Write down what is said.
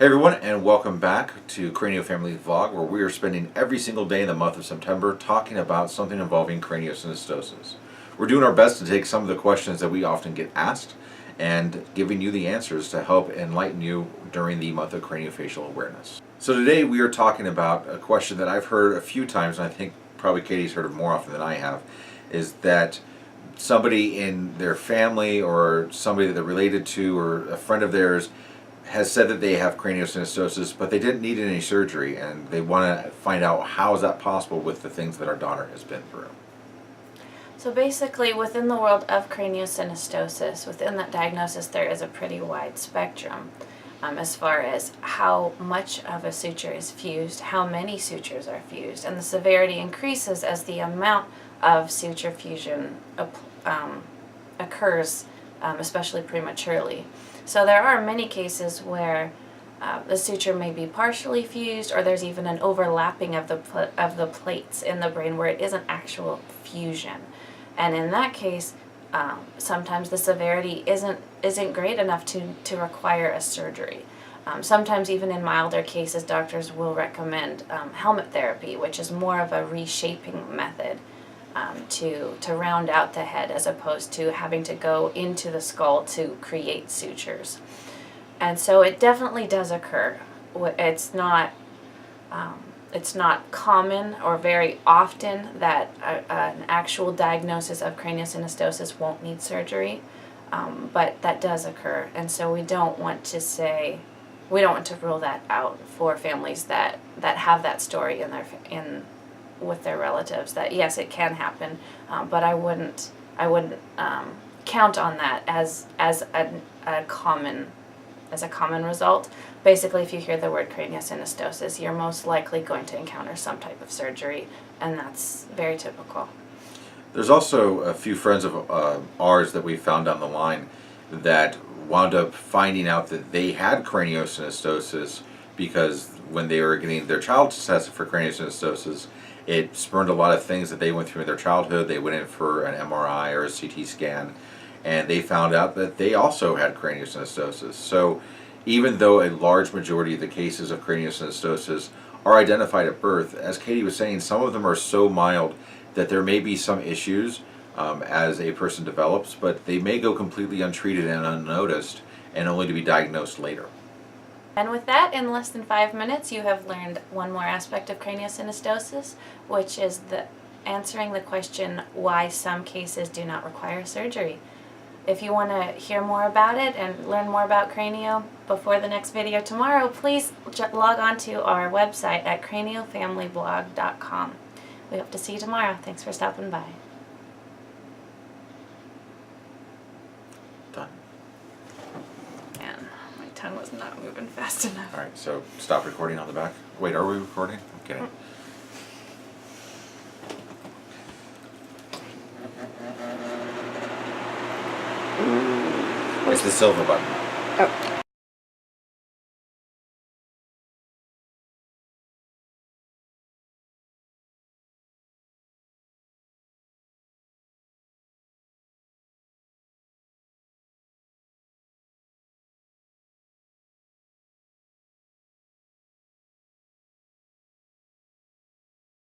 Hey everyone, and welcome back to Cranio Family Vlog, where we are spending every single day in the month of September talking about something involving craniosynostosis. We're doing our best to take some of the questions that we often get asked and giving you the answers to help enlighten you during the month of craniofacial awareness. So today we are talking about a question that I've heard a few times, and I think probably Katie's heard it more often than I have, is that somebody in their family or somebody that they're related to or a friend of theirs has said that they have craniosynostosis, but they didn't need any surgery, and they want to find out how is that possible with the things that our daughter has been through. So basically, within the world of craniosynostosis, within that diagnosis, there is a pretty wide spectrum as far as how much of a suture is fused, how many sutures are fused, and the severity increases as the amount of suture fusion occurs, especially prematurely. So there are many cases where the suture may be partially fused, or there's even an overlapping of the plates in the brain where it isn't actual fusion. And in that case, sometimes the severity isn't great enough to require a surgery. Sometimes even in milder cases, doctors will recommend helmet therapy, which is more of a reshaping method to round out the head, as opposed to having to go into the skull to create sutures. And so it definitely does occur. It's not common or very often that an actual diagnosis of craniosynostosis won't need surgery, but that does occur. And so we don't want to rule that out for families that have that story with their relatives, that yes, it can happen, but I wouldn't count on that as a common result. Basically, if you hear the word craniosynostosis, you're most likely going to encounter some type of surgery, and that's very typical. There's also a few friends of ours that we found down the line that wound up finding out that they had craniosynostosis because when they were getting their child tested for craniosynostosis, it spurned a lot of things that they went through in their childhood. They went in for an MRI or a CT scan, and they found out that they also had craniosynostosis. So even though a large majority of the cases of craniosynostosis are identified at birth, as Katie was saying, some of them are so mild that there may be some issues as a person develops, but they may go completely untreated and unnoticed and only to be diagnosed later. And with that, in less than 5 minutes, you have learned one more aspect of craniosynostosis, which is answering the question why some cases do not require surgery. If you want to hear more about it and learn more about Cranio before the next video tomorrow, please log on to our website at craniofamilyblog.com. We hope to see you tomorrow. Thanks for stopping by. Done. Man, my tongue was not moving fast enough. All right, so stop recording on the back. Wait, are we recording? I'm kidding. It's the silver button. Oh.